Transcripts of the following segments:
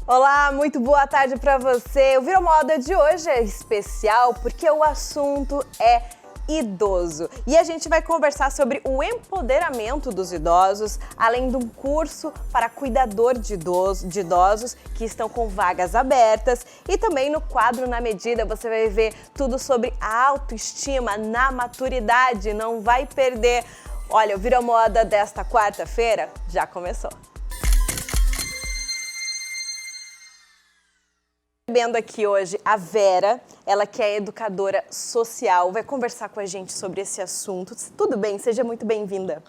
Olá, muito boa tarde para você. O Virou Moda de hoje é especial porque o assunto é idoso. E a gente vai conversar sobre o empoderamento dos idosos, além de um curso para cuidador de idosos que estão com vagas abertas. E também no quadro Na Medida você vai ver tudo sobre a autoestima na maturidade. Não vai perder. Olha, o Virou Moda desta quarta-feira já começou. Recebendo aqui hoje a Vera, ela que é educadora social, vai conversar com a gente sobre esse assunto. Tudo bem? Seja muito bem-vinda.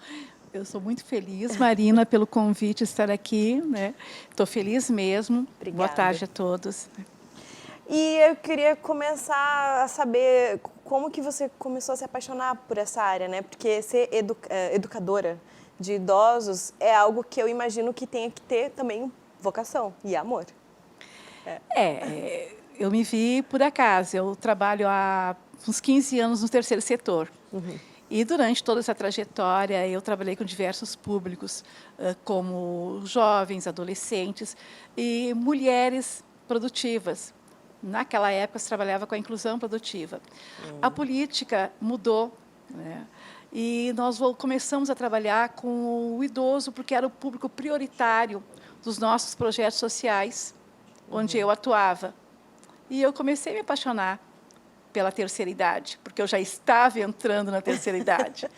Eu sou muito feliz, Marina, pelo convite estar aqui, né? Estou feliz mesmo. Obrigada. Boa tarde a todos. E eu queria começar a saber como que você começou a se apaixonar por essa área, né? Porque ser educadora de idosos é algo que eu imagino que tenha que ter também vocação e amor. Eu me vi por acaso. Eu trabalho há uns 15 anos no terceiro setor. E durante toda essa trajetória, eu trabalhei com diversos públicos, como jovens, adolescentes e mulheres produtivas. Naquela época, se trabalhava com a inclusão produtiva. A política mudou, né? E nós começamos a trabalhar com o idoso, porque era o público prioritário dos nossos projetos sociais, onde eu atuava. E eu comecei a me apaixonar pela terceira idade, porque eu já estava entrando na terceira idade.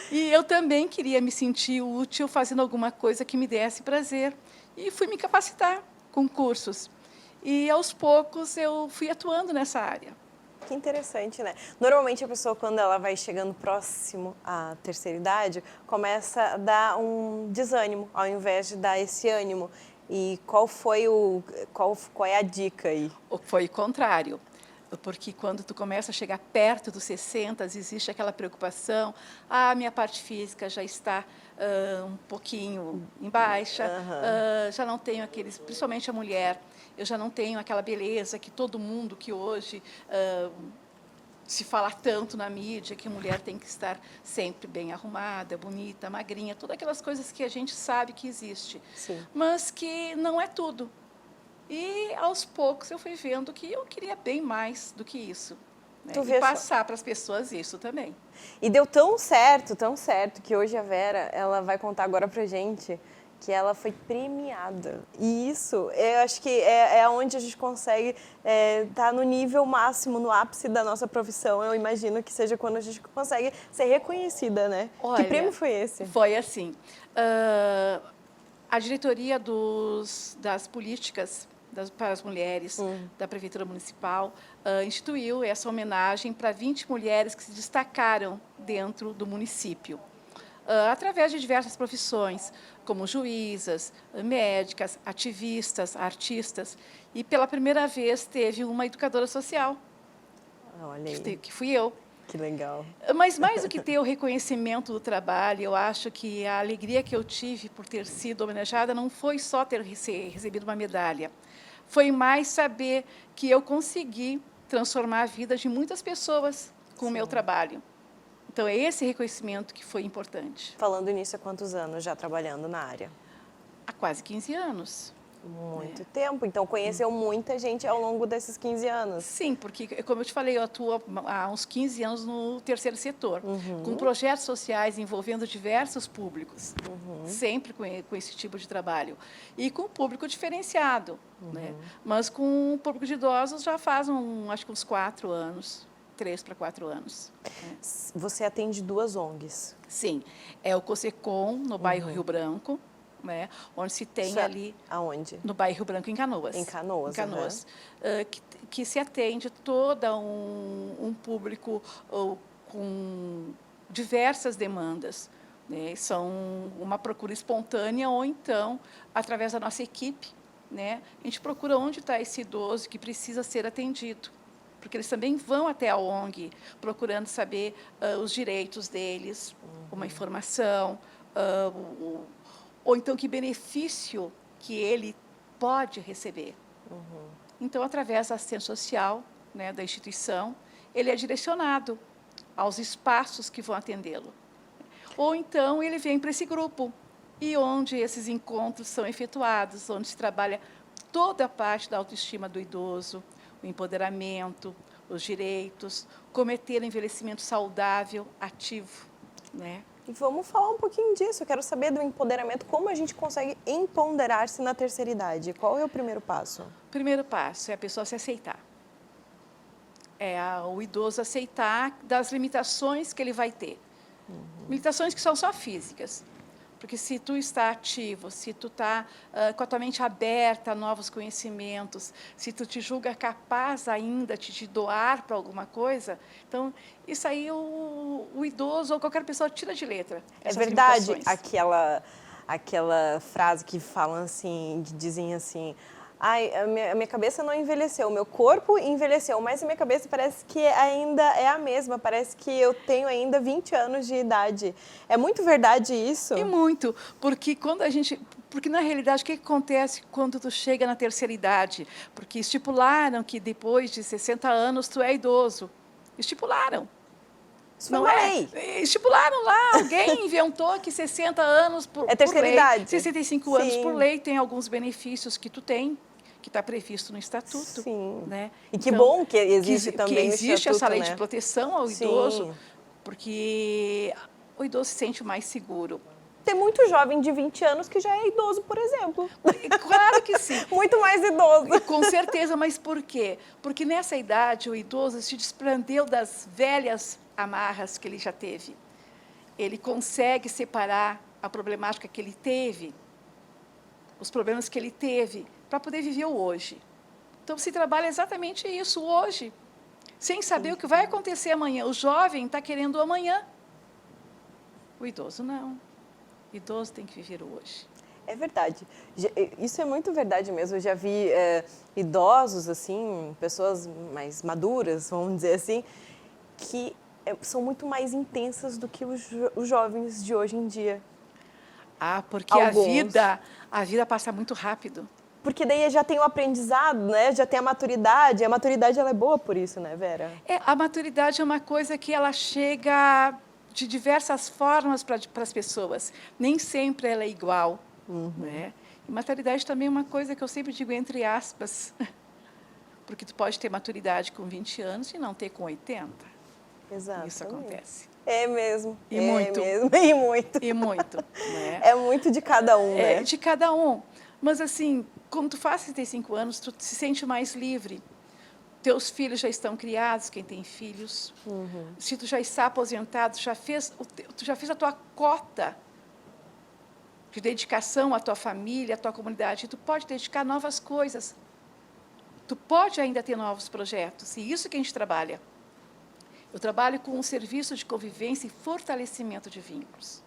E eu também queria me sentir útil fazendo alguma coisa que me desse prazer. E fui me capacitar com cursos. E, aos poucos, eu fui atuando nessa área. Que interessante, né? Normalmente a pessoa, quando ela vai chegando próximo à terceira idade, começa a dar um desânimo, ao invés de dar esse ânimo. E qual é a dica aí? Foi o contrário, porque quando tu começa a chegar perto dos 60, existe aquela preocupação, minha parte física já está um pouquinho em baixa, já não tenho aqueles, principalmente a mulher, eu já não tenho aquela beleza que todo mundo que hoje se fala tanto na mídia, que a mulher tem que estar sempre bem arrumada, bonita, magrinha, todas aquelas coisas que a gente sabe que existe, mas que não é tudo. E, aos poucos, eu fui vendo que eu queria bem mais do que isso. Né? E passar para as pessoas isso também. E deu tão certo, que hoje a Vera, ela vai contar agora pra gente que ela foi premiada. E isso, eu acho que é onde a gente consegue estar no nível máximo, no ápice da nossa profissão. Eu imagino que seja quando a gente consegue ser reconhecida, né? Olha, que prêmio foi esse? Foi assim, a diretoria das políticas para as mulheres da Prefeitura Municipal instituiu essa homenagem para 20 mulheres que se destacaram dentro do município. Através de diversas profissões, como juízas, médicas, ativistas, artistas. E, pela primeira vez, teve uma educadora social, Olha aí. que fui eu. Que legal. Mas, mais do que ter o reconhecimento do trabalho, eu acho que a alegria que eu tive por ter sido homenageada não foi só ter recebido uma medalha, foi mais saber que eu consegui transformar a vida de muitas pessoas com o meu trabalho. Então, é esse reconhecimento que foi importante. Falando nisso, há quantos anos já trabalhando na área? Há quase 15 anos. Muito tempo. Então, conheceu muita gente ao longo desses 15 anos. Sim, porque, como eu te falei, eu atuo há uns 15 anos no terceiro setor, com projetos sociais envolvendo diversos públicos, sempre com esse tipo de trabalho. E com público diferenciado, né? Mas com o público de idosos já faz, acho que uns 4 anos. 3 para 4 anos. Você atende 2 ONGs? Sim, é o COSECOM, no bairro Rio Branco, né, onde se tem ali... Aonde? No bairro Rio Branco, em Canoas. Em Canoas, que se atende todo um público com diversas demandas. Né, são uma procura espontânea ou, então, através da nossa equipe, né, a gente procura onde está esse idoso que precisa ser atendido. Porque eles também vão até a ONG procurando saber os direitos deles, uma informação, ou então que benefício que ele pode receber. Então, através da assistência social, né, da instituição, ele é direcionado aos espaços que vão atendê-lo. Ou então ele vem para esse grupo, e onde esses encontros são efetuados, onde se trabalha toda a parte da autoestima do idoso, o empoderamento, os direitos, como ter um envelhecimento saudável, ativo, né? E vamos falar um pouquinho disso. Eu quero saber do empoderamento, como a gente consegue empoderar-se na terceira idade. Qual é o primeiro passo? O primeiro passo é a pessoa se aceitar. O idoso aceitar das limitações que ele vai ter. Limitações que são só físicas. Porque se tu está ativo, se tu está com a tua mente aberta a novos conhecimentos, se tu te julga capaz ainda de te doar para alguma coisa, então isso aí o idoso ou qualquer pessoa tira de letra. É verdade aquela frase que falam assim, que dizem assim, ai, a minha cabeça não envelheceu, o meu corpo envelheceu, mas a minha cabeça parece que ainda é a mesma, parece que eu tenho ainda 20 anos de idade. É muito verdade isso? E muito, porque porque na realidade o que acontece quando tu chega na terceira idade? Porque estipularam que depois de 60 anos tu é idoso. Estipularam. Isso não é? Estipularam lá, alguém inventou que 60 anos é terceira idade. 65 anos por lei tem alguns benefícios que tu tem, que está previsto no estatuto. Sim. Né? E que então, bom que existe também que existe estatuto, essa lei, né? de proteção ao idoso, porque o idoso se sente mais seguro. Tem muito jovem de 20 anos que já é idoso, por exemplo. Claro que sim. Muito mais idoso. Com certeza, mas por quê? Porque nessa idade o idoso se desprendeu das velhas amarras que ele já teve. Ele consegue separar a problemática que ele teve, os problemas que ele teve, para poder viver o hoje. Então, se trabalha exatamente isso, hoje, sem saber o que vai acontecer amanhã. O jovem está querendo o amanhã. O idoso não. O idoso tem que viver o hoje. É verdade. Isso é muito verdade mesmo. Eu já vi idosos, assim, pessoas mais maduras, vamos dizer assim, que são muito mais intensas do que os jovens de hoje em dia. Porque a vida passa muito rápido. Porque daí já tem o aprendizado, né? Já tem a maturidade. A maturidade ela é boa por isso, né, Vera? A maturidade é uma coisa que ela chega de diversas formas para as pessoas. Nem sempre ela é igual. Né? E maturidade também é uma coisa que eu sempre digo entre aspas. Porque tu pode ter maturidade com 20 anos e não ter com 80. Exato. Isso acontece. É mesmo. E muito. Mesmo. E muito. E muito. Né? É muito de cada um, né? É de cada um. Mas, assim, quando tu faz 65 anos, tu se sente mais livre. Teus filhos já estão criados, quem tem filhos. Se tu já está aposentado, tu já fez a tua cota de dedicação à tua família, à tua comunidade. Tu pode dedicar novas coisas. Tu pode ainda ter novos projetos. E isso que a gente trabalha. Eu trabalho com um serviço de convivência e fortalecimento de vínculos.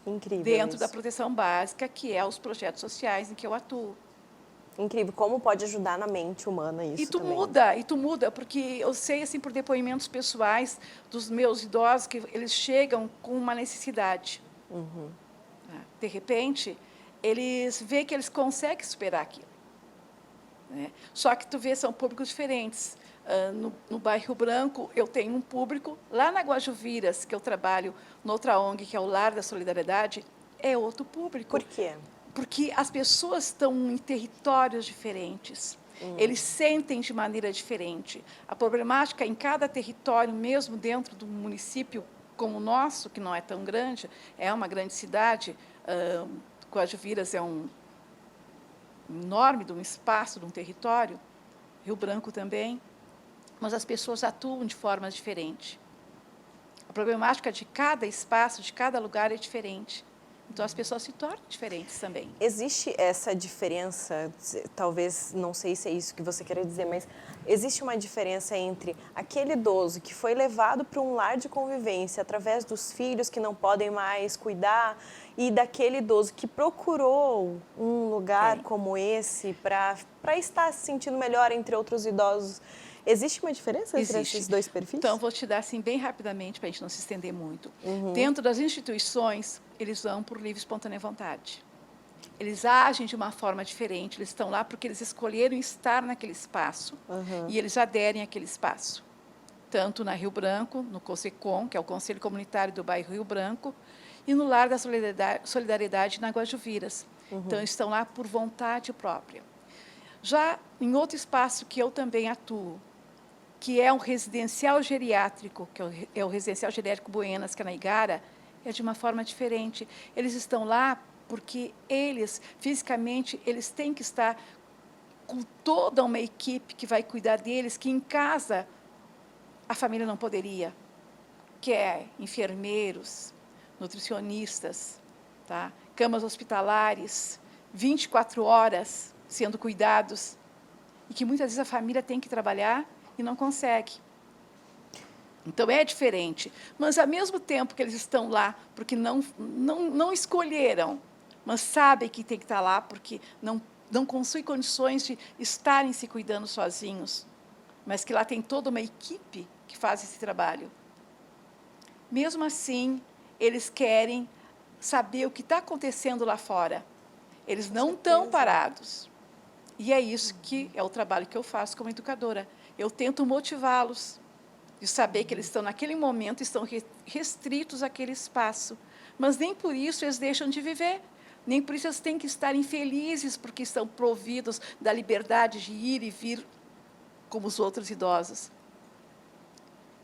Incrível. Dentro isso. da proteção básica, que é os projetos sociais em que eu atuo. Incrível. Como pode ajudar na mente humana isso também. E tu muda, porque eu sei, assim, por depoimentos pessoais dos meus idosos, que eles chegam com uma necessidade. De repente, eles veem que eles conseguem superar aquilo. Né? Só que tu vê, são públicos diferentes. No bairro Rio Branco, eu tenho um público. Lá na Guajuviras, que eu trabalho noutra ONG, que é o Lar da Solidariedade, é outro público. Por quê? Porque as pessoas estão em territórios diferentes. Eles sentem de maneira diferente. A problemática em cada território, mesmo dentro do município como o nosso, que não é tão grande, é uma grande cidade, Guajuviras é um enorme de um espaço, de um território, Rio Branco também, mas as pessoas atuam de formas diferentes. A problemática de cada espaço, de cada lugar é diferente. Então, as pessoas se tornam diferentes também. Existe essa diferença, talvez, não sei se é isso que você quer dizer, mas existe uma diferença entre aquele idoso que foi levado para um lar de convivência através dos filhos que não podem mais cuidar e daquele idoso que procurou um lugar como esse para estar se sentindo melhor entre outros idosos. Existe uma diferença entre esses dois perfis? Então, vou te dar assim, bem rapidamente, para a gente não se estender muito. Dentro das instituições, eles vão por livre e espontânea vontade. Eles agem de uma forma diferente, eles estão lá porque eles escolheram estar naquele espaço e eles aderem àquele espaço. Tanto na Rio Branco, no COSECOM, que é o Conselho Comunitário do bairro Rio Branco, e no Lar da Solidariedade na Guajuviras. Então, estão lá por vontade própria. Já em outro espaço que eu também atuo, que é um residencial geriátrico, que é o Residencial Geriátrico Buenas, que é na Igara, é de uma forma diferente. Eles estão lá porque eles, fisicamente, eles têm que estar com toda uma equipe que vai cuidar deles, que em casa a família não poderia, que é enfermeiros, nutricionistas, tá? Camas hospitalares, 24 horas sendo cuidados, e que muitas vezes a família tem que trabalhar e não consegue. Então, é diferente. Mas, ao mesmo tempo que eles estão lá, porque não escolheram, mas sabem que tem que estar lá, porque não possuem condições de estarem se cuidando sozinhos, mas que lá tem toda uma equipe que faz esse trabalho. Mesmo assim, eles querem saber o que está acontecendo lá fora. Eles não estão parados. E é isso que é o trabalho que eu faço como educadora. Eu tento motivá-los, de saber que eles estão, naquele momento, estão restritos àquele espaço. Mas nem por isso eles deixam de viver. Nem por isso eles têm que estar infelizes porque estão providos da liberdade de ir e vir como os outros idosos.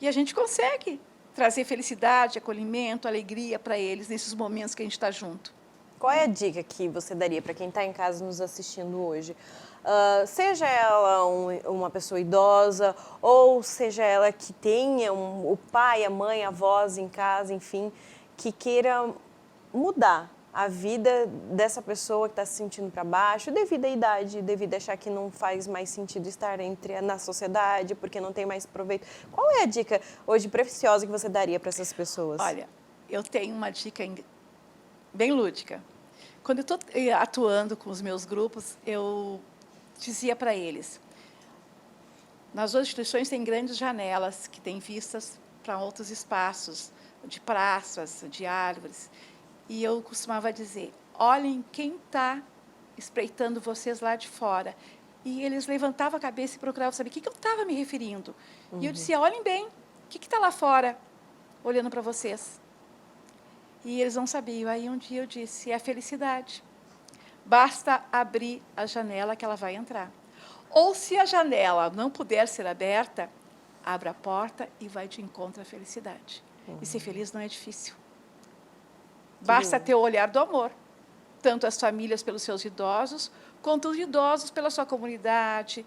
E a gente consegue trazer felicidade, acolhimento, alegria para eles nesses momentos que a gente está junto. Qual é a dica que você daria para quem está em casa nos assistindo hoje? Seja ela uma pessoa idosa, ou seja ela que tenha o pai, a mãe, a avós em casa, enfim, que queira mudar a vida dessa pessoa que está se sentindo para baixo, devido à idade, devido a achar que não faz mais sentido estar na sociedade, porque não tem mais proveito. Qual é a dica hoje preciosa que você daria para essas pessoas? Olha, eu tenho uma dica bem lúdica. Quando eu estou atuando com os meus grupos, eu dizia para eles, nas instituições tem grandes janelas que têm vistas para outros espaços, de praças, de árvores, e eu costumava dizer, olhem quem está espreitando vocês lá de fora. E eles levantavam a cabeça e procuravam saber o que eu estava me referindo. E eu dizia, olhem bem, o que está lá fora, olhando para vocês? E eles não sabiam. Aí um dia eu disse, é a felicidade. Basta abrir a janela que ela vai entrar. Ou se a janela não puder ser aberta, abra a porta e vai de encontro à felicidade. E ser feliz não é difícil. Basta ter o olhar do amor. Tanto as famílias pelos seus idosos, quanto os idosos pela sua comunidade,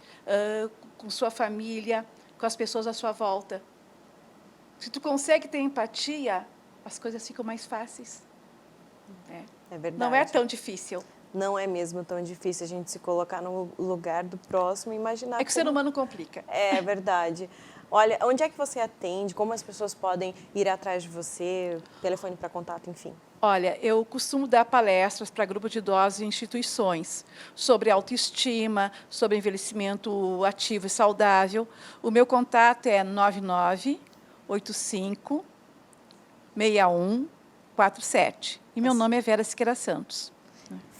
com sua família, com as pessoas à sua volta. Se tu consegue ter empatia, as coisas ficam mais fáceis. É verdade. Não é tão difícil. Não é mesmo tão difícil a gente se colocar no lugar do próximo e imaginar. É que o ser humano complica. É verdade. Olha, onde é que você atende? Como as pessoas podem ir atrás de você? Telefone para contato, enfim. Olha, eu costumo dar palestras para grupos de idosos e instituições sobre autoestima, sobre envelhecimento ativo e saudável. O meu contato é 9985-6147. E meu nome é Vera Siqueira Santos.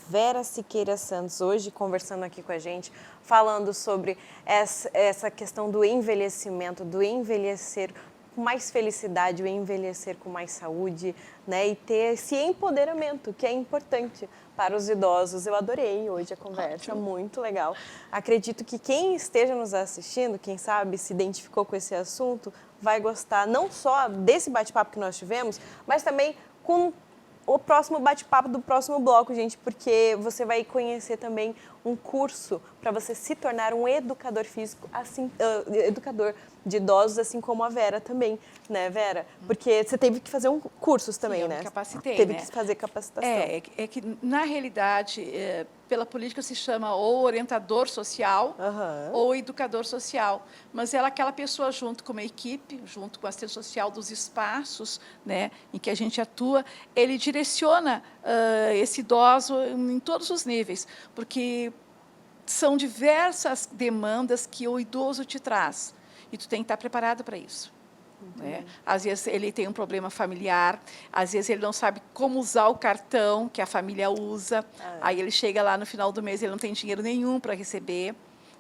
Vera Siqueira Santos, hoje conversando aqui com a gente, falando sobre essa questão do envelhecimento, do envelhecer com mais felicidade, o envelhecer com mais saúde, né? E ter esse empoderamento que é importante para os idosos. Eu adorei hoje a conversa, ótimo. Muito legal. Acredito que quem esteja nos assistindo, quem sabe se identificou com esse assunto, vai gostar não só desse bate-papo que nós tivemos, mas também com o próximo bate-papo do próximo bloco, gente, porque você vai conhecer também um curso para você se tornar um educador físico, assim, educador de idosos, assim como a Vera também, né, Vera? Porque você teve que fazer cursos também, sim, né? Eu me capacitei, teve né? que fazer capacitação. É que, na realidade, pela política se chama ou orientador social ou educador social, mas ela é aquela pessoa junto com uma equipe, junto com a assistente social dos espaços, né, em que a gente atua, ele direciona esse idoso em todos os níveis, porque são diversas demandas que o idoso te traz, e tu tem que estar preparado para isso. Né? Às vezes ele tem um problema familiar, às vezes ele não sabe como usar o cartão que a família usa, aí ele chega lá no final do mês e ele não tem dinheiro nenhum para receber.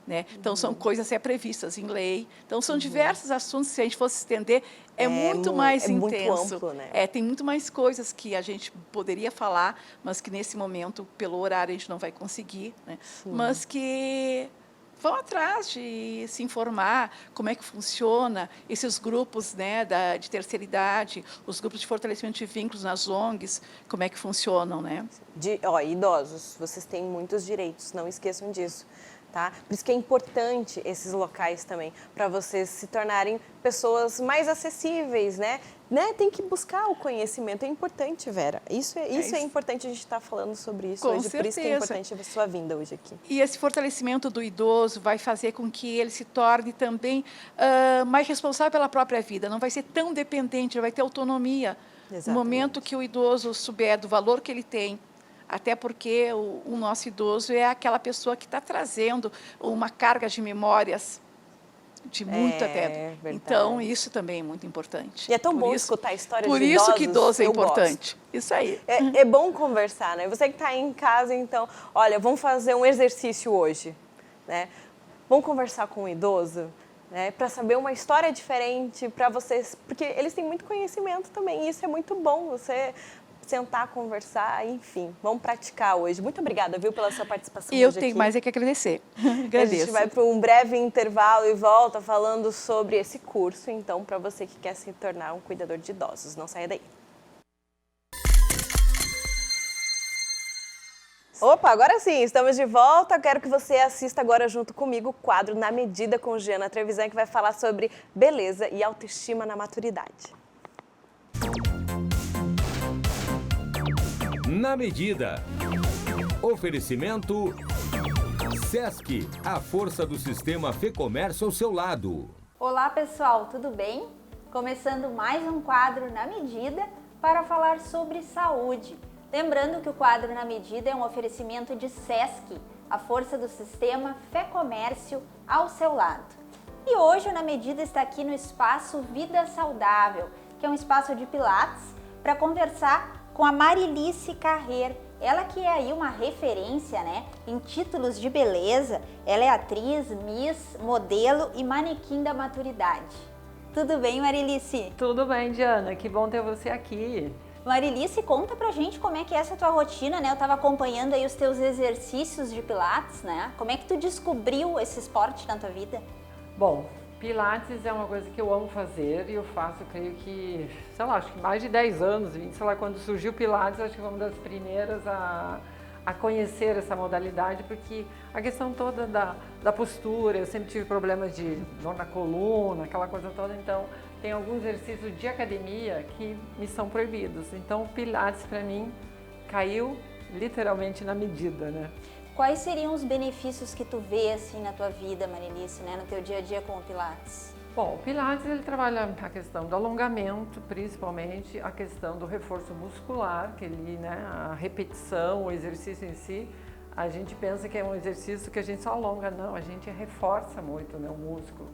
Né? Então, são coisas previstas em lei. Então, são diversos assuntos, se a gente fosse estender, é muito mais intenso. Muito amplo, né? Tem muito mais coisas que a gente poderia falar, mas que, nesse momento, pelo horário, a gente não vai conseguir. Né? Mas que vão atrás de se informar como é que funciona esses grupos, né, de terceira idade, os grupos de fortalecimento de vínculos nas ONGs, como é que funcionam, né? Idosos, vocês têm muitos direitos, não esqueçam disso. Tá? Por isso que é importante esses locais também, para vocês se tornarem pessoas mais acessíveis, né? Tem que buscar o conhecimento, é importante, Vera. Isso é importante a gente estar falando sobre isso Com hoje, certeza. por isso que é importante a sua vinda hoje aqui. E esse fortalecimento do idoso vai fazer com que ele se torne também mais responsável pela própria vida, não vai ser tão dependente, ele vai ter autonomia. Exatamente. No momento que o idoso souber do valor que ele tem, até porque o nosso idoso é aquela pessoa que está trazendo uma carga de memórias de muito até. Verdade. Então, isso também é muito importante. E é tão bom escutar a história de Por idosos. isso que idoso é eu importante. gosto. Isso aí. É bom conversar, né? Você que está aí em casa, então, olha, vamos fazer um exercício hoje, né? Vamos conversar com um idoso, né? Para saber uma história diferente para vocês, porque eles têm muito conhecimento também, e isso é muito bom, você sentar, conversar, enfim, vamos praticar hoje. Muito obrigada, viu, pela sua participação E eu hoje tenho aqui. mais é que agradecer. Agradeço. A gente vai para um breve intervalo e volta falando sobre esse curso, então, para você que quer se tornar um cuidador de idosos. Não saia daí. Opa, agora sim, estamos de volta. Quero que você assista agora junto comigo o quadro Na Medida com Giana Trevisan, que vai falar sobre beleza e autoestima na maturidade. Na Medida. Oferecimento Sesc, a força do sistema Fê-Comércio ao seu lado. Olá pessoal, tudo bem? Começando mais um quadro Na Medida para falar sobre saúde. Lembrando que o quadro Na Medida é um oferecimento de Sesc, a força do sistema Fê-Comércio ao seu lado. E hoje o Na Medida está aqui no espaço Vida Saudável, que é um espaço de pilates, para conversar com a Marilice Carrer. Ela que é aí uma referência, né, em títulos de beleza. Ela é atriz, miss, modelo e manequim da maturidade. Tudo bem, Marilice? Tudo bem, Diana. Que bom ter você aqui. Marilice, conta pra gente como é que é essa tua rotina, né? Eu tava acompanhando aí os teus exercícios de pilates, né? Como é que tu descobriu esse esporte na tua vida? Bom, pilates é uma coisa que eu amo fazer e eu faço, creio que, sei lá, acho que mais de 10 anos, 20, sei lá, quando surgiu o pilates, acho que foi uma das primeiras a conhecer essa modalidade, porque a questão toda da postura, eu sempre tive problemas de dor na coluna, aquela coisa toda, então tem alguns exercícios de academia que me são proibidos. Então o pilates para mim caiu literalmente na medida, né? Quais seriam os benefícios que tu vê assim na tua vida, Marilice, né, no teu dia a dia com o pilates? Bom, o pilates ele trabalha a questão do alongamento, principalmente a questão do reforço muscular, que ele, né, a repetição, o exercício em si, a gente pensa que é um exercício que a gente só alonga, não, a gente reforça muito, né, o músculo.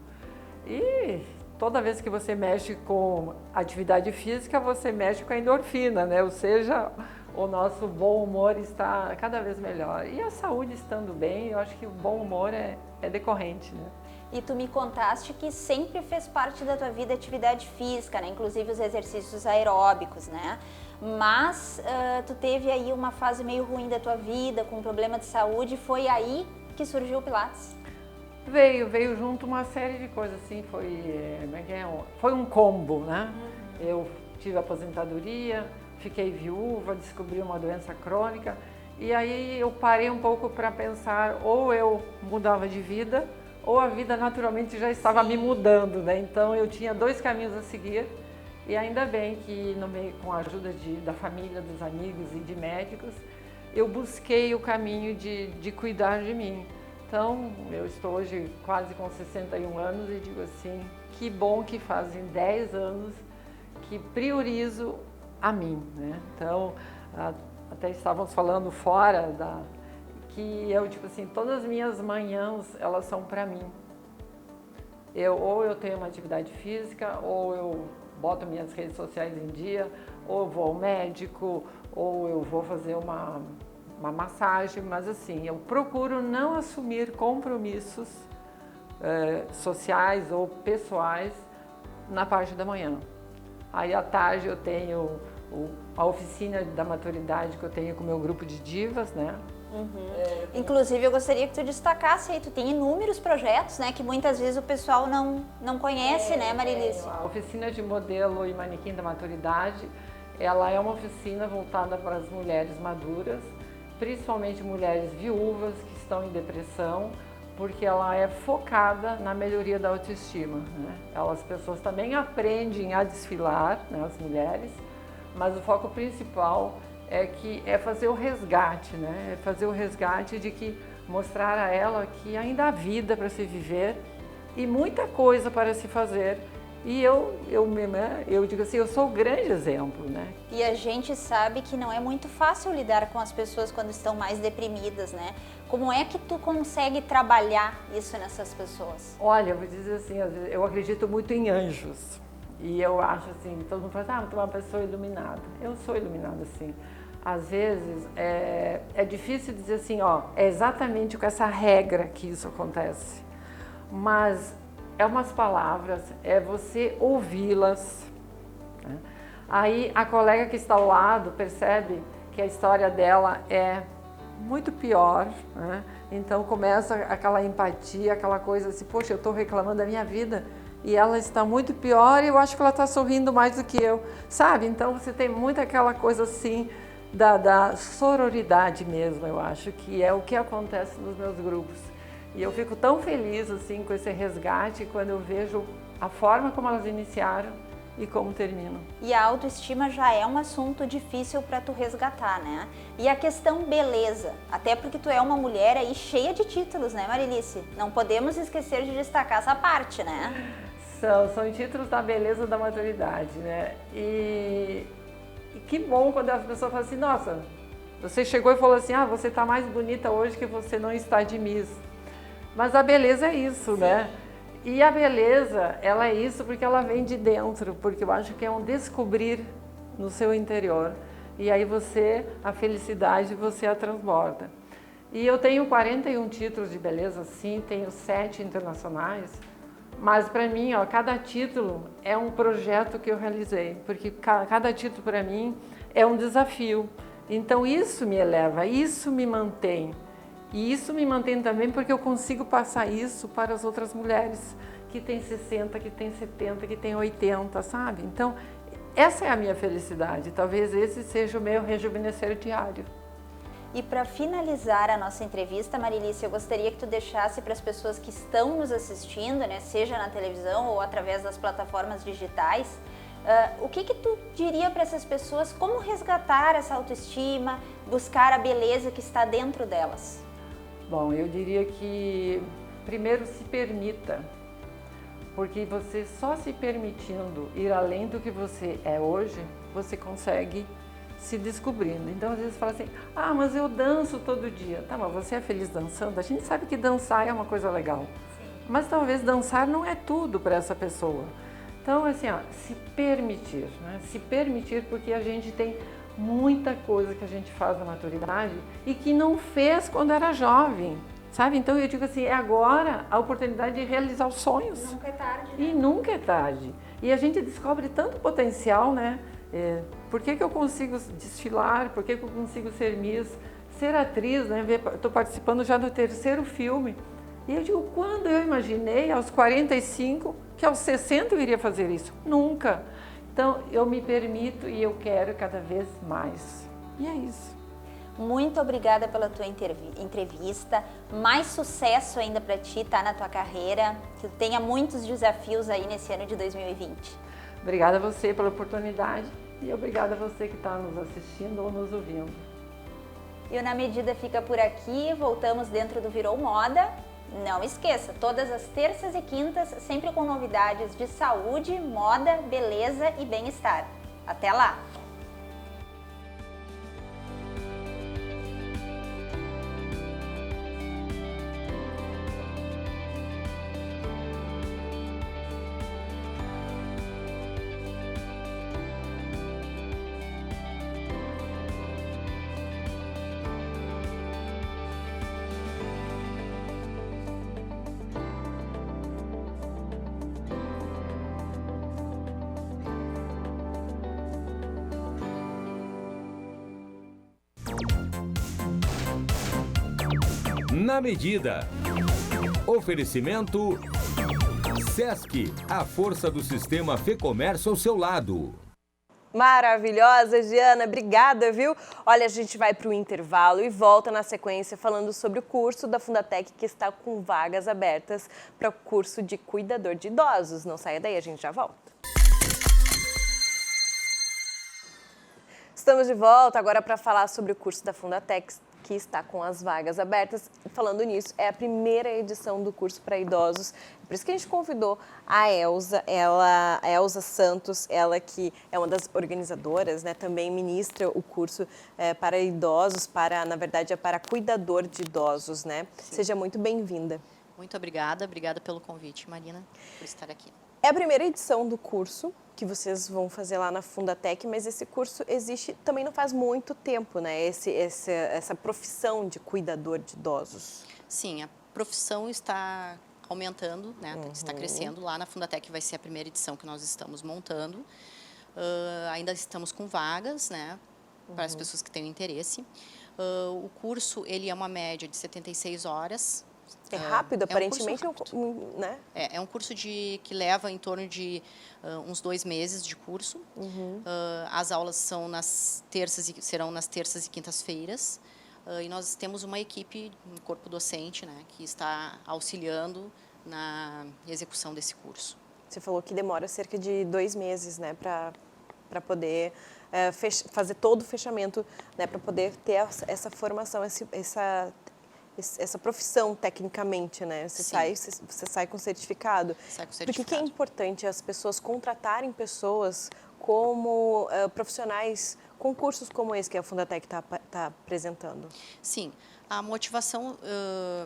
E toda vez que você mexe com atividade física, você mexe com a endorfina, né, ou seja, o nosso bom humor está cada vez melhor. E a saúde estando bem, eu acho que o bom humor é decorrente, né? E tu me contaste que sempre fez parte da tua vida atividade física, né? Inclusive os exercícios aeróbicos, né? Mas tu teve aí uma fase meio ruim da tua vida, com um problema de saúde, foi aí que surgiu o Pilates? Veio junto uma série de coisas, assim, foi um combo, né? Eu tive aposentadoria, fiquei viúva, descobri uma doença crônica e aí eu parei um pouco para pensar, ou eu mudava de vida, ou a vida naturalmente já estava me mudando, né? Então eu tinha dois caminhos a seguir e ainda bem que no meio, com a ajuda da família, dos amigos e de médicos, eu busquei o caminho de cuidar de mim. Então eu estou hoje quase com 61 anos e digo assim, que bom que fazem 10 anos que priorizo a mim, né? Então até estávamos falando fora que eu, tipo assim, todas as minhas manhãs, elas são para mim. Ou eu tenho uma atividade física, ou eu boto minhas redes sociais em dia, ou eu vou ao médico, ou eu vou fazer uma massagem, mas assim, eu procuro não assumir compromissos sociais ou pessoais na parte da manhã. Aí à tarde eu tenho a oficina da maturidade que eu tenho com o meu grupo de divas, né? Inclusive, eu gostaria que tu destacasse aí, tu tem inúmeros projetos, né, que muitas vezes o pessoal não conhece, né, Marilice? A oficina de modelo e manequim da maturidade, ela é uma oficina voltada para as mulheres maduras, principalmente mulheres viúvas que estão em depressão, porque ela é focada na melhoria da autoestima, né? As pessoas também aprendem a desfilar, né, as mulheres, mas o foco principal é fazer o resgate, né? É fazer o resgate de que mostrar a ela que ainda há vida para se viver e muita coisa para se fazer. E eu digo assim, eu sou o grande exemplo, né? E a gente sabe que não é muito fácil lidar com as pessoas quando estão mais deprimidas, né? Como é que tu consegue trabalhar isso nessas pessoas? Olha, eu vou dizer assim, eu acredito muito em anjos. E eu acho assim, todo mundo fala, tu é uma pessoa iluminada. Eu sou iluminada, sim. Às vezes é difícil dizer assim, é exatamente com essa regra que isso acontece. Mas é umas palavras, é você ouvi-las, né? Aí a colega que está ao lado percebe que a história dela é muito pior, né? Então começa aquela empatia, aquela coisa assim, poxa, eu estou reclamando da minha vida e ela está muito pior e eu acho que ela está sorrindo mais do que eu, sabe? Então você tem muito aquela coisa assim da sororidade mesmo, eu acho que é o que acontece nos meus grupos. E eu fico tão feliz assim com esse resgate quando eu vejo a forma como elas iniciaram e como terminam. E a autoestima já é um assunto difícil para tu resgatar, né? E a questão beleza, até porque tu é uma mulher aí cheia de títulos, né, Marilice? Não podemos esquecer de destacar essa parte, né? São títulos da beleza da maturidade, né? E que bom quando as pessoas falam assim, nossa, você chegou e falou assim, você está mais bonita hoje que você não está de Miss. Mas a beleza é isso, sim, né? E a beleza, ela é isso porque ela vem de dentro, porque eu acho que é um descobrir no seu interior. E aí a felicidade, você a transborda. E eu tenho 41 títulos de beleza, sim, tenho 7 internacionais, mas para mim, cada título é um projeto que eu realizei, porque cada título para mim é um desafio. Então isso me eleva, isso me mantém. E isso me mantém também porque eu consigo passar isso para as outras mulheres que têm 60, que têm 70, que têm 80, sabe? Então, essa é a minha felicidade. Talvez esse seja o meu rejuvenescer diário. E para finalizar a nossa entrevista, Marilice, eu gostaria que tu deixasse para as pessoas que estão nos assistindo, né, seja na televisão ou através das plataformas digitais, o que tu diria para essas pessoas, como resgatar essa autoestima, buscar a beleza que está dentro delas? Bom, eu diria que primeiro se permita, porque você só se permitindo ir além do que você é hoje, você consegue se descobrindo. Então às vezes fala assim, mas eu danço todo dia. Tá, mas você é feliz dançando? A gente sabe que dançar é uma coisa legal, sim, mas talvez dançar não é tudo para essa pessoa. Então assim, se permitir, né? Se permitir, porque a gente tem muita coisa que a gente faz na maturidade e que não fez quando era jovem, sabe? Então eu digo assim, é agora a oportunidade de realizar os sonhos. Nunca é tarde, né? E nunca é tarde. E a gente descobre tanto potencial, né? Por que eu consigo desfilar? Por que eu consigo ser Miss? Ser atriz, né? Estou participando já do 3º filme. E eu digo, quando eu imaginei aos 45 que aos 60 eu iria fazer isso? Nunca. Então, eu me permito e eu quero cada vez mais. E é isso. Muito obrigada pela tua entrevista. Mais sucesso ainda para ti, tá, na tua carreira. Que tu tenha muitos desafios aí nesse ano de 2020. Obrigada a você pela oportunidade e obrigada a você que está nos assistindo ou nos ouvindo. E o Na Medida fica por aqui. Voltamos dentro do Virou Moda. Não esqueça, todas as terças e quintas, sempre com novidades de saúde, moda, beleza e bem-estar. Até lá! na medida. Oferecimento Sesc, a força do sistema Fê-Comércio ao seu lado. Maravilhosa, Giana, obrigada, viu? Olha, a gente vai para o intervalo e volta na sequência falando sobre o curso da Fundatec que está com vagas abertas para o curso de cuidador de idosos. Não saia daí, a gente já volta. Estamos de volta agora para falar sobre o curso da Fundatec que está com as vagas abertas. Falando nisso, é a primeira edição do curso para idosos. Por isso que a gente convidou a Elza, a Elza Santos, ela que é uma das organizadoras, né, também ministra o curso para idosos, na verdade é para cuidador de idosos, né? Sim. Seja muito bem-vinda. Muito obrigada pelo convite, Marina, por estar aqui. É a primeira edição do curso que vocês vão fazer lá na Fundatec, mas esse curso existe também não faz muito tempo, né? Essa profissão de cuidador de idosos. Sim, a profissão está aumentando, né? Está crescendo. Lá na Fundatec vai ser a primeira edição que nós estamos montando. Ainda estamos com vagas, né? Para as pessoas que têm interesse. O curso, ele é uma média de 76 horas. É rápido, aparentemente, né? É um curso que leva em torno de uns 2 meses de curso. As aulas serão nas terças e quintas-feiras. E nós temos uma equipe, um corpo docente, né, que está auxiliando na execução desse curso. Você falou que demora cerca de 2 meses, né, para poder fazer todo o fechamento, né, para poder ter essa formação, essa profissão tecnicamente, né? Você sai com certificado. Sai com certificado. Por que é importante as pessoas contratarem pessoas como profissionais com cursos como esse que a Fundatec está apresentando? Sim, a motivação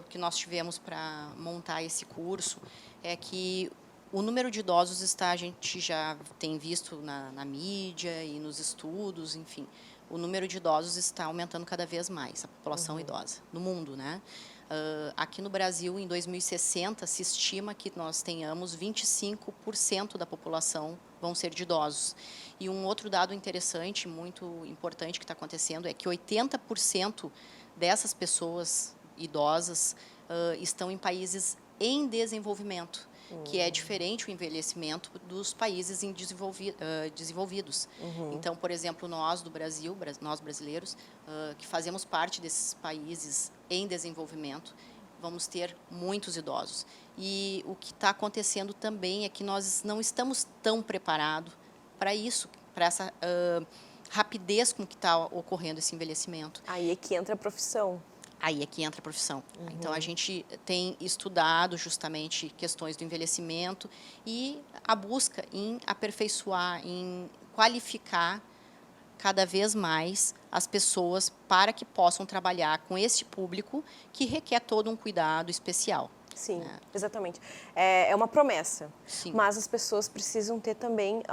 que nós tivemos para montar esse curso é que o número de idosos a gente já tem visto na mídia e nos estudos, enfim. O número de idosos está aumentando cada vez mais, a população idosa, no mundo, né? Aqui no Brasil, em 2060, se estima que nós tenhamos 25% da população vão ser de idosos. E um outro dado interessante, muito importante que está acontecendo, é que 80% dessas pessoas idosas estão em países em desenvolvimento, que é diferente o envelhecimento dos países desenvolvidos. Então, por exemplo, nós do Brasil, nós brasileiros, que fazemos parte desses países em desenvolvimento, vamos ter muitos idosos. E o que está acontecendo também é que nós não estamos tão preparados para isso, para essa rapidez com que está ocorrendo esse envelhecimento. Aí é que entra a profissão. Aí é que entra a profissão. Então, a gente tem estudado justamente questões do envelhecimento e a busca em aperfeiçoar, em qualificar cada vez mais as pessoas para que possam trabalhar com esse público que requer todo um cuidado especial. Sim, exatamente. É uma promessa, Sim. Mas as pessoas precisam ter também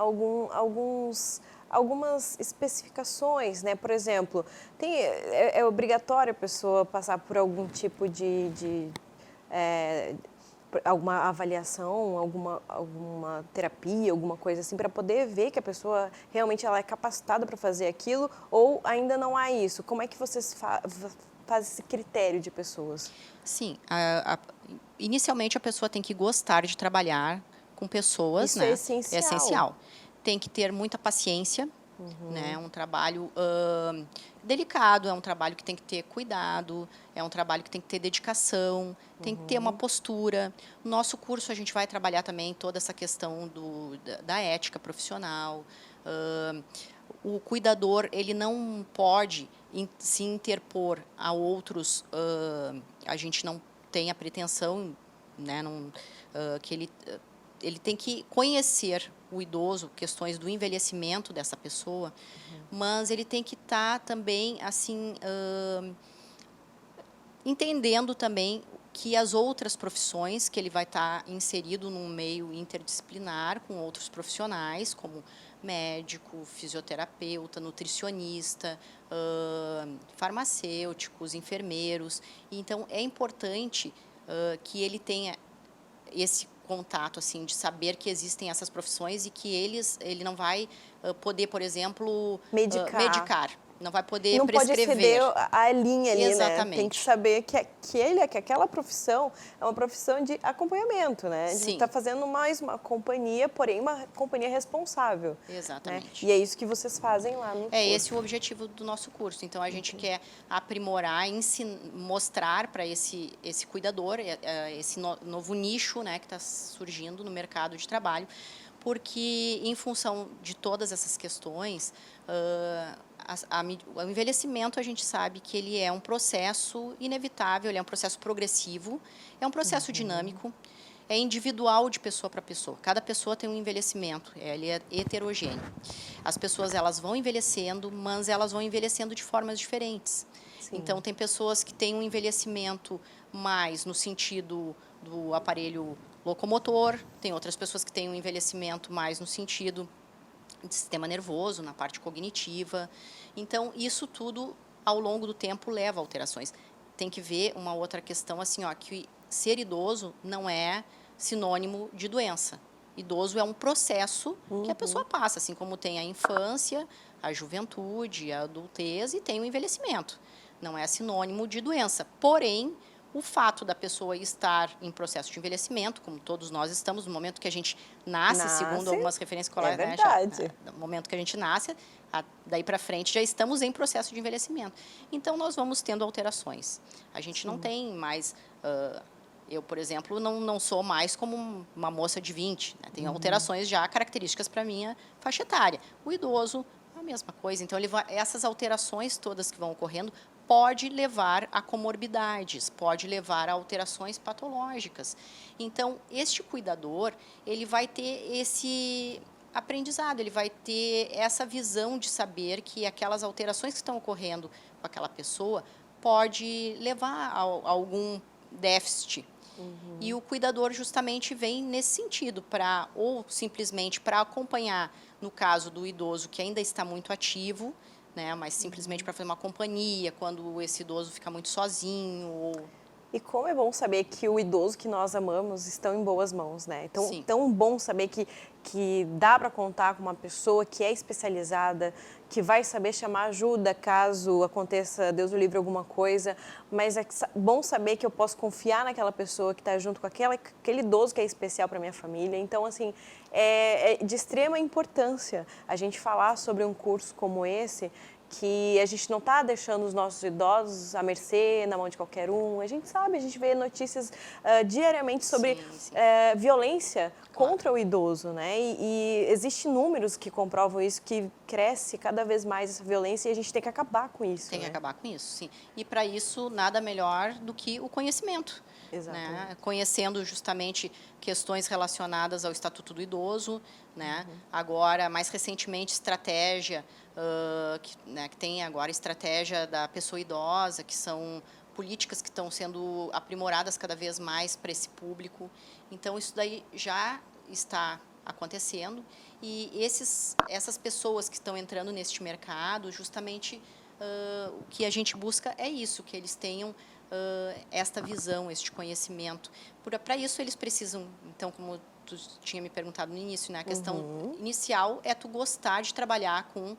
algumas especificações, né? Por exemplo, é obrigatório a pessoa passar por algum tipo de alguma avaliação, alguma terapia, alguma coisa assim, para poder ver que a pessoa realmente ela é capacitada para fazer aquilo, ou ainda não há isso? Como é que vocês fazem esse critério de pessoas? Sim, inicialmente a pessoa tem que gostar de trabalhar com pessoas, isso, né? É essencial. É essencial. Tem que ter muita paciência, né? É um trabalho delicado, é um trabalho que tem que ter cuidado, é um trabalho que tem que ter dedicação, tem que ter uma postura. No nosso curso, a gente vai trabalhar também toda essa questão da ética profissional. O cuidador, ele não pode se interpor a outros, a gente não tem a pretensão, né, que ele tem que conhecer o idoso, questões do envelhecimento dessa pessoa, mas ele tem que estar também, assim, entendendo também que as outras profissões, que ele vai estar inserido num meio interdisciplinar com outros profissionais, como médico, fisioterapeuta, nutricionista, farmacêuticos, enfermeiros. Então, é importante que ele tenha esse contato, assim, de saber que existem essas profissões e que ele não vai poder, por exemplo, medicar. Não vai poder não prescrever. pode exceder a linha ali, Exatamente. né? Tem que saber que aquela profissão é uma profissão de acompanhamento, né? A gente Sim. está fazendo mais uma companhia, porém uma companhia responsável. Exatamente. Né? E é isso que vocês fazem lá no curso. É esse o objetivo do nosso curso. Então, a gente quer aprimorar, mostrar para esse cuidador, esse novo nicho, né, que está surgindo no mercado de trabalho, porque, em função de todas essas questões, o envelhecimento, a gente sabe que ele é um processo inevitável, ele é um processo progressivo, é um processo dinâmico, é individual de pessoa para pessoa. Cada pessoa tem um envelhecimento, ele é heterogêneo. As pessoas, elas vão envelhecendo, mas elas vão envelhecendo de formas diferentes. Sim. Então, tem pessoas que têm um envelhecimento mais no sentido do aparelho locomotor, tem outras pessoas que têm um envelhecimento mais no sentido de sistema nervoso, na parte cognitiva. Então, isso tudo, ao longo do tempo, leva a alterações. Tem que ver uma outra questão, assim, ó, que ser idoso não é sinônimo de doença. Idoso é um processo que a pessoa passa, assim como tem a infância, a juventude, a adultez e tem o envelhecimento. Não é sinônimo de doença. Porém, o fato da pessoa estar em processo de envelhecimento, como todos nós estamos, no momento que a gente nasce segundo algumas referências escolares, é verdade. né, no momento que a gente nasce, daí para frente já estamos em processo de envelhecimento. Então, nós vamos tendo alterações. A gente não tem mais... eu, por exemplo, não sou mais como uma moça de 20. Né? Tem alterações já características para a minha faixa etária. O idoso, a mesma coisa. Então, essas alterações todas que vão ocorrendo pode levar a comorbidades, pode levar a alterações patológicas. Então, este cuidador, ele vai ter esse aprendizado, ele vai ter essa visão de saber que aquelas alterações que estão ocorrendo com aquela pessoa pode levar a algum déficit. E o cuidador justamente vem nesse sentido, ou simplesmente para acompanhar, no caso do idoso que ainda está muito ativo, né, mas simplesmente para fazer uma companhia, quando esse idoso fica muito sozinho. E como é bom saber que o idoso que nós amamos estão em boas mãos, né? Então, Sim. tão bom saber que dá para contar com uma pessoa que é especializada, que vai saber chamar ajuda caso aconteça, Deus o livre, alguma coisa, mas é bom saber que eu posso confiar naquela pessoa que está junto com aquele idoso que é especial para minha família. Então, assim, é de extrema importância a gente falar sobre um curso como esse, que a gente não está deixando os nossos idosos à mercê, na mão de qualquer um. A gente sabe, a gente vê notícias diariamente sobre violência contra o idoso, né? E existem números que comprovam isso, que cresce cada vez mais essa violência e a gente tem que acabar com isso. Tem que né? acabar com isso, sim. E para isso, nada melhor do que o conhecimento. Exatamente. Né? Conhecendo justamente questões relacionadas ao Estatuto do Idoso, né? Agora, mais recentemente, estratégia, que tem agora estratégia da pessoa idosa, que são políticas que estão sendo aprimoradas cada vez mais para esse público. Então, isso daí já está acontecendo e essas pessoas que estão entrando neste mercado, justamente o que a gente busca é isso, que eles tenham esta visão, este conhecimento. Para isso, eles precisam, então, como tu tinha me perguntado no início, né, a questão inicial é tu gostar de trabalhar com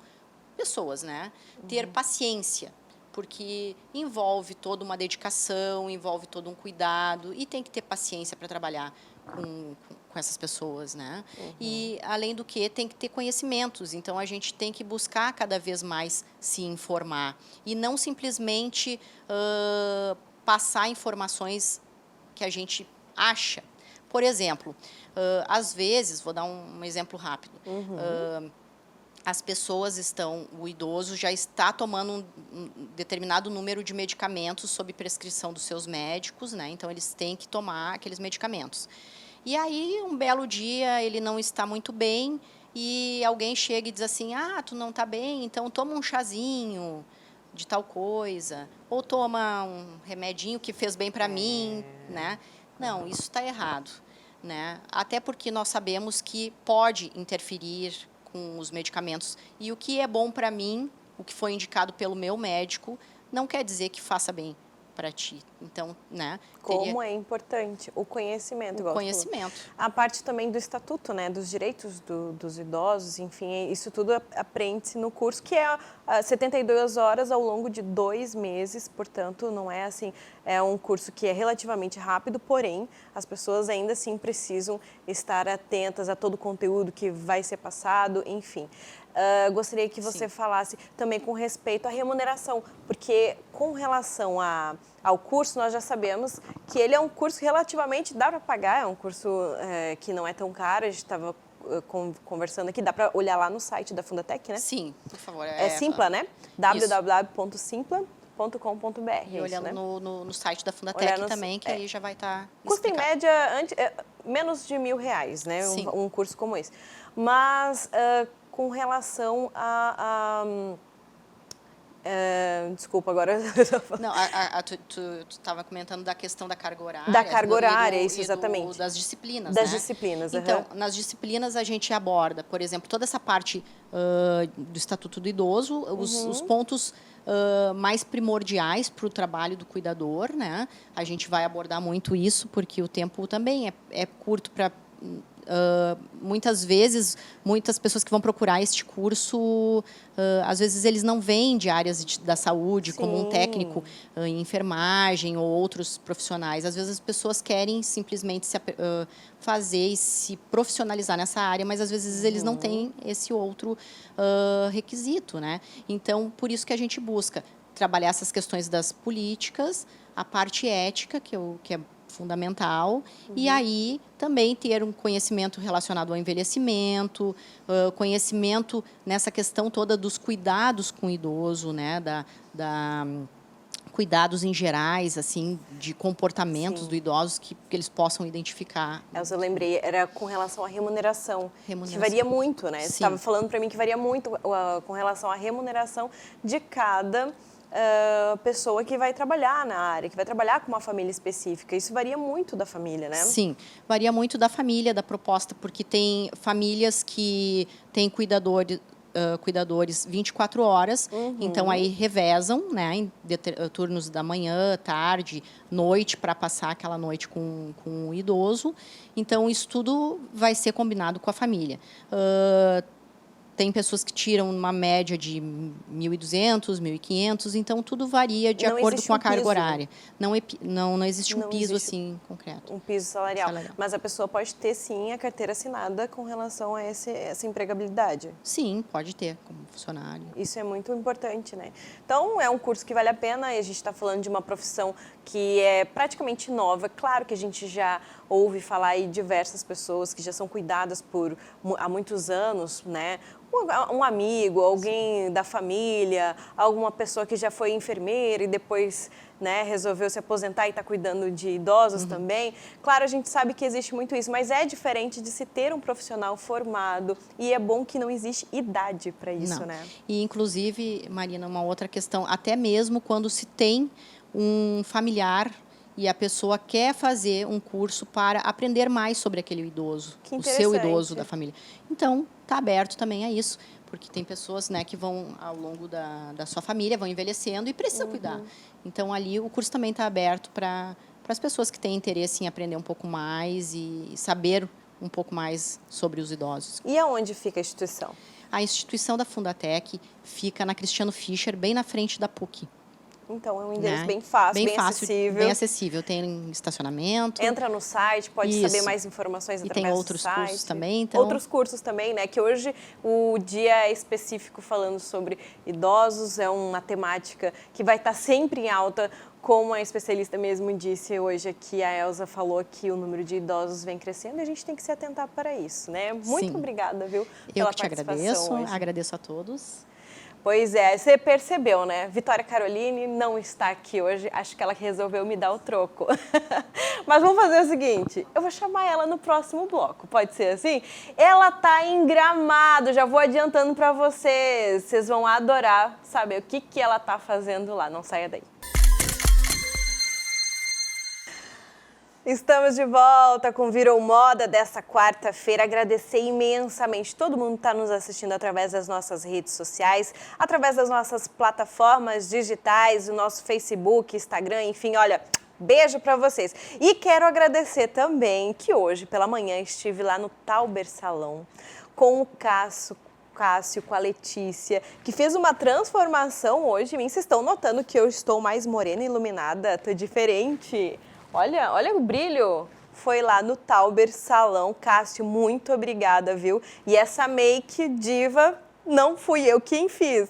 pessoas, né? Ter paciência, porque envolve toda uma dedicação, envolve todo um cuidado e tem que ter paciência para trabalhar com essas pessoas, né? E, além do que, tem que ter conhecimentos. Então, a gente tem que buscar cada vez mais se informar e não simplesmente passar informações que a gente acha. Por exemplo, às vezes, vou dar um exemplo rápido, as pessoas o idoso já está tomando um determinado número de medicamentos sob prescrição dos seus médicos, né? Então, eles têm que tomar aqueles medicamentos. E aí, um belo dia, ele não está muito bem e alguém chega e diz assim, tu não está bem, então toma um chazinho de tal coisa, ou toma um remedinho que fez bem para mim, né? Não, isso está errado, né? Até porque nós sabemos que pode interferir com os medicamentos. E o que é bom para mim, o que foi indicado pelo meu médico, não quer dizer que faça bem para ti. Então, né? Como é importante o conhecimento. O igual tu conhecimento. falou. A parte também do estatuto, né, dos direitos dos idosos, enfim, isso tudo aprende-se no curso, que é 72 horas ao longo de 2 meses, portanto, não é assim, é um curso que é relativamente rápido, porém, as pessoas ainda assim precisam estar atentas a todo o conteúdo que vai ser passado, enfim. Gostaria que você falasse também com respeito à remuneração, porque com relação ao curso, nós já sabemos que ele é um curso que relativamente dá para pagar, é um curso que não é tão caro, a gente estava conversando aqui, dá para olhar lá no site da Fundatec, né? Sim, por favor. É Simpla, né? www.simpla.com.br. E olhando, né? no site da Fundatec Olhar também, que aí já vai estar Custa em média menos de R$1.000, né? Um curso como esse. Mas com relação desculpa, agora... Não, tu estava comentando da questão da carga horária. Da carga horária, isso, exatamente. Das disciplinas, Das né? disciplinas, Então, nas disciplinas a gente aborda, por exemplo, toda essa parte do Estatuto do Idoso, os pontos mais primordiais para o trabalho do cuidador, né? A gente vai abordar muito isso, porque o tempo também é curto para... muitas vezes, muitas pessoas que vão procurar este curso, às vezes eles não vêm de áreas da saúde, como um técnico em enfermagem ou outros profissionais. Às vezes as pessoas querem simplesmente fazer e se profissionalizar nessa área, mas às vezes eles não têm esse outro requisito, né? Então, por isso que a gente busca trabalhar essas questões das políticas, a parte ética, que é fundamental, e aí também ter um conhecimento relacionado ao envelhecimento, conhecimento nessa questão toda dos cuidados com o idoso, né, cuidados em gerais, assim, de comportamentos do idoso que eles possam identificar. Eu lembrei, era com relação à remuneração. Que varia muito, né? Você estava falando para mim que varia muito com relação à remuneração de cada pessoa que vai trabalhar na área, que vai trabalhar com uma família específica. Isso varia muito da família, né? Sim, varia muito da família, da proposta, porque tem famílias que têm cuidadores 24 horas, então aí revezam, né, em turnos da manhã, tarde, noite, para passar aquela noite com o idoso. Então, isso tudo vai ser combinado com a família. Tem pessoas que tiram uma média de 1.200, 1.500, então tudo varia de acordo com a carga horária. Não existe um piso assim concreto. Um piso salarial. Mas a pessoa pode ter, sim, a carteira assinada com relação a essa empregabilidade. Sim, pode ter, como funcionário. Isso é muito importante, né? Então, é um curso que vale a pena, e a gente está falando de uma profissão que é praticamente nova. Claro que a gente já ouve falar em diversas pessoas que já são cuidadas há muitos anos, né? Um amigo, alguém da família, alguma pessoa que já foi enfermeira e depois, né, resolveu se aposentar e está cuidando de idosos também. Claro, a gente sabe que existe muito isso, mas é diferente de se ter um profissional formado, e é bom que não existe idade para isso, né? E, inclusive, Marina, uma outra questão, até mesmo quando se tem um familiar e a pessoa quer fazer um curso para aprender mais sobre aquele idoso, o seu idoso da família. Então, está aberto também a isso, porque tem pessoas, né, que vão, ao longo da sua família, vão envelhecendo e precisam cuidar. Então, ali, o curso também está aberto para as pessoas que têm interesse em aprender um pouco mais e saber um pouco mais sobre os idosos. E aonde fica a instituição? A instituição da Fundatec fica na Cristiano Fischer, bem na frente da PUC. Então, é um endereço bem fácil, bem acessível. Bem acessível, tem estacionamento. Entra no site, pode saber mais informações através do site. E tem outros cursos também. Então... Outros cursos também, né? Que hoje o dia é específico falando sobre idosos, é uma temática que vai estar sempre em alta, como a especialista mesmo disse hoje aqui, a Elza falou que o número de idosos vem crescendo e a gente tem que se atentar para isso, né? Muito obrigada, viu, pela participação. Eu que te agradeço, hoje. Agradeço a todos. Pois é, você percebeu, né? Vitória Caroline não está aqui hoje, acho que ela resolveu me dar o troco. Mas vamos fazer o seguinte, eu vou chamar ela no próximo bloco, pode ser assim? Ela tá em Gramado, já vou adiantando para vocês vão adorar saber o que ela tá fazendo lá, não saia daí. Estamos de volta com Virou Moda dessa quarta-feira. Agradecer imensamente todo mundo que está nos assistindo através das nossas redes sociais, através das nossas plataformas digitais, o nosso Facebook, Instagram, enfim, olha, beijo para vocês. E quero agradecer também que hoje pela manhã estive lá no Tauber Salão com o Cássio, com a Letícia, que fez uma transformação hoje em mim. Vocês estão notando que eu estou mais morena e iluminada? Tô diferente. Olha o brilho. Foi lá no Tauber Salão. Cássio, muito obrigada, viu? E essa make diva não fui eu quem fiz.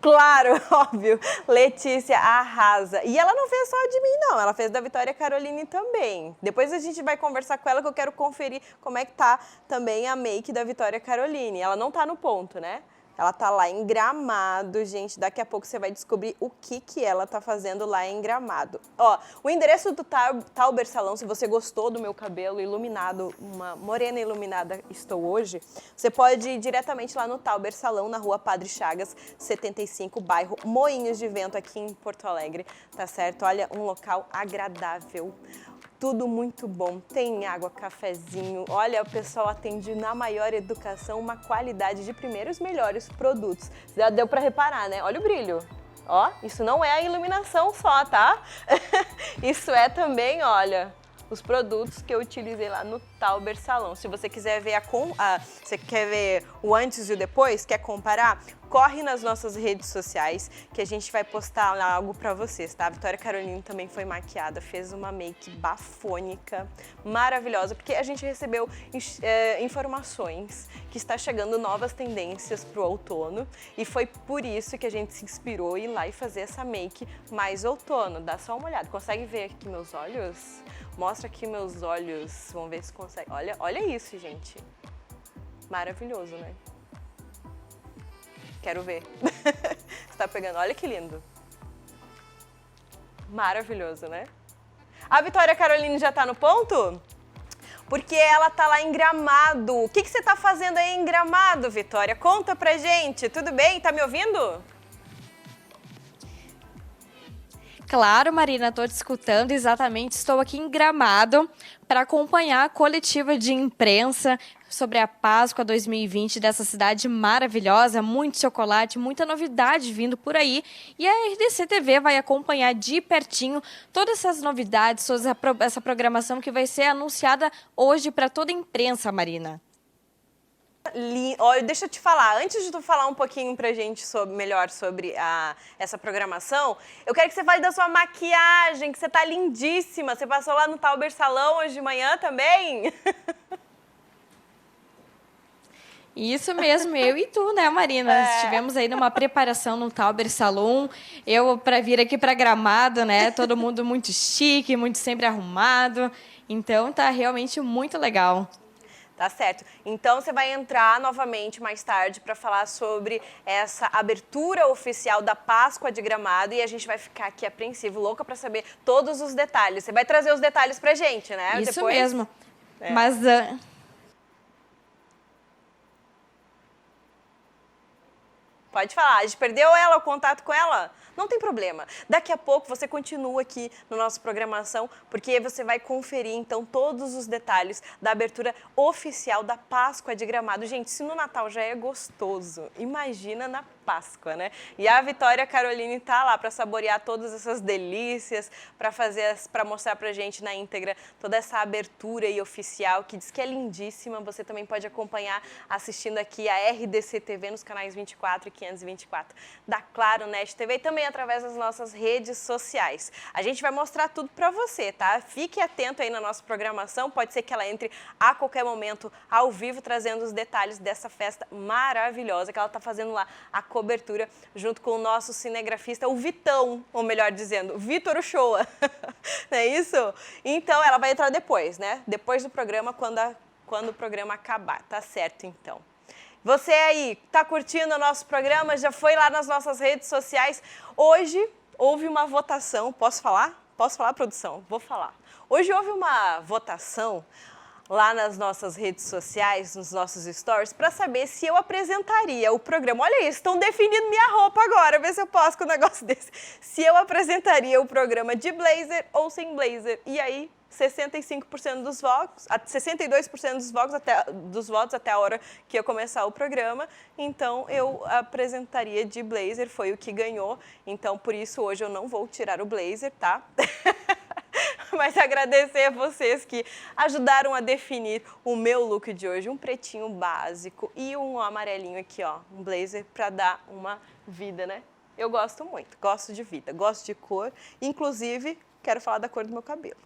Claro, óbvio. Letícia arrasa. E ela não fez só de mim, não. Ela fez da Vitória Caroline também. Depois a gente vai conversar com ela, que eu quero conferir como é que tá também a make da Vitória Caroline. Ela não tá no ponto, né? Ela tá lá em Gramado, gente. Daqui a pouco você vai descobrir o que ela tá fazendo lá em Gramado. Ó, o endereço do Tauber Salão, se você gostou do meu cabelo iluminado, uma morena iluminada estou hoje, você pode ir diretamente lá no Tauber Salão, na rua Padre Chagas, 75, bairro Moinhos de Vento, aqui em Porto Alegre, tá certo? Olha, um local agradável. Tudo muito bom, tem água, cafezinho, olha, o pessoal atende na maior educação, uma qualidade de primeiros melhores produtos. Já deu para reparar, né? Olha o brilho. Ó, isso não é a iluminação só, tá? Isso é também, olha, os produtos que eu utilizei lá no Tauber Salão. Se você quiser ver você quer ver o antes e o depois, quer comparar, corre nas nossas redes sociais que a gente vai postar lá algo pra vocês, tá? A Vitória Caroline também foi maquiada, fez uma make bafônica, maravilhosa, porque a gente recebeu informações que está chegando novas tendências pro outono e foi por isso que a gente se inspirou em ir lá e fazer essa make mais outono. Dá só uma olhada. Consegue ver aqui meus olhos? Mostra aqui meus olhos, vamos ver se consegue. Olha isso, gente. Maravilhoso, né? Quero ver. Você tá pegando, olha que lindo. Maravilhoso, né? A Vitória Caroline já tá no ponto? Porque ela tá lá em Gramado. O que você tá fazendo aí em Gramado, Vitória? Conta pra gente, tudo bem? Tá me ouvindo? Claro, Marina, estou te escutando, exatamente. Estou aqui em Gramado para acompanhar a coletiva de imprensa sobre a Páscoa 2020 dessa cidade maravilhosa, muito chocolate, muita novidade vindo por aí. E a RDC TV vai acompanhar de pertinho todas essas novidades, toda essa programação que vai ser anunciada hoje para toda a imprensa, Marina. Olha, deixa eu te falar, antes de tu falar um pouquinho pra gente melhor sobre essa programação, eu quero que você fale da sua maquiagem, que você tá lindíssima. Você passou lá no Tauber Salão hoje de manhã também? Isso mesmo, eu e tu, né, Marina? Estivemos aí numa preparação no Tauber Salão, eu para vir aqui para Gramado, né? Todo mundo muito chique, muito sempre arrumado, então tá realmente muito legal. Tá certo. Então você vai entrar novamente mais tarde para falar sobre essa abertura oficial da Páscoa de Gramado e a gente vai ficar aqui apreensivo, louca para saber todos os detalhes. Você vai trazer os detalhes pra gente, né? Isso depois... mesmo. Mas pode falar, a gente perdeu ela, o contato com ela? Não tem problema. Daqui a pouco você continua aqui na nossa programação, porque você vai conferir, então, todos os detalhes da abertura oficial da Páscoa de Gramado. Gente, se no Natal já é gostoso, imagina na Páscoa, né? E a Vitória Caroline tá lá para saborear todas essas delícias, para mostrar pra gente na íntegra toda essa abertura aí oficial, que diz que é lindíssima. Você também pode acompanhar assistindo aqui a RDC TV nos canais 24 e 524 da Claro Net TV e também através das nossas redes sociais. A gente vai mostrar tudo para você, tá? Fique atento aí na nossa programação, pode ser que ela entre a qualquer momento ao vivo, trazendo os detalhes dessa festa maravilhosa que ela tá fazendo lá, a cobertura, junto com o nosso cinegrafista, o Vitão, ou melhor dizendo, Vitor Uchoa. Não é isso? Então, ela vai entrar depois, né? Depois do programa, quando o programa acabar, tá certo então. Você aí, tá curtindo o nosso programa? Já foi lá nas nossas redes sociais? Hoje houve uma votação, posso falar? Posso falar, produção? Vou falar. Hoje houve uma votação lá nas nossas redes sociais, nos nossos stories, para saber se eu apresentaria o programa. Olha isso, estão definindo minha roupa agora, ver se eu posso com um negócio desse. Se eu apresentaria o programa de blazer ou sem blazer. E aí, 65% dos votos, 62% dos votos até a hora que ia começar o programa. Então, eu apresentaria de blazer, foi o que ganhou. Então, por isso, hoje eu não vou tirar o blazer, tá? Mas agradecer a vocês que ajudaram a definir o meu look de hoje. Um pretinho básico e um amarelinho aqui, ó. Um blazer para dar uma vida, né? Eu gosto muito, gosto de vida, gosto de cor. Inclusive, quero falar da cor do meu cabelo.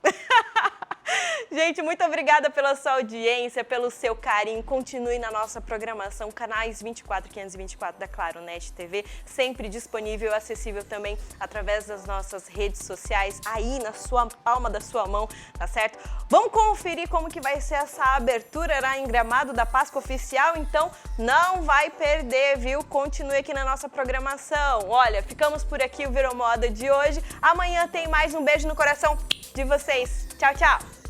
Gente, muito obrigada pela sua audiência, pelo seu carinho. Continue na nossa programação, canais 24 e 524 da Claro Net TV, sempre disponível e acessível também através das nossas redes sociais, aí na sua palma da sua mão, tá certo? Vamos conferir como que vai ser essa abertura lá em Gramado da Páscoa Oficial, então não vai perder, viu? Continue aqui na nossa programação. Olha, ficamos por aqui, o Virou Moda de hoje. Amanhã tem mais. Um beijo no coração de vocês. Tchau, tchau!